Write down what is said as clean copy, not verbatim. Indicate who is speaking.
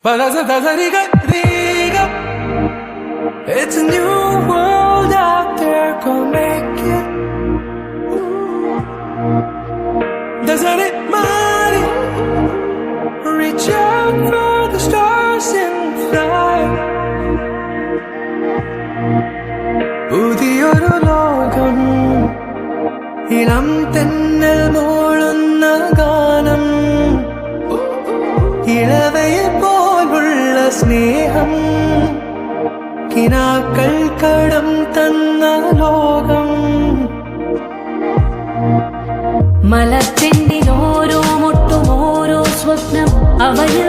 Speaker 1: It's a new world out there, go make it. Doesn't it matter? Reach out for the stars and fly. പുതിയൊരു ലോകം, ഇളം തെന്നൽ മൂളുന്ന ഗാനം, ഇളവയിൽ പോലുള്ള സ്നേഹം, കിനാക്കൾ കടം തന്ന ലോകം.
Speaker 2: മലച്ചെണ്ടിൽ ഓരോ മുട്ടും ഓരോ സ്വപ്നം അവയിൽ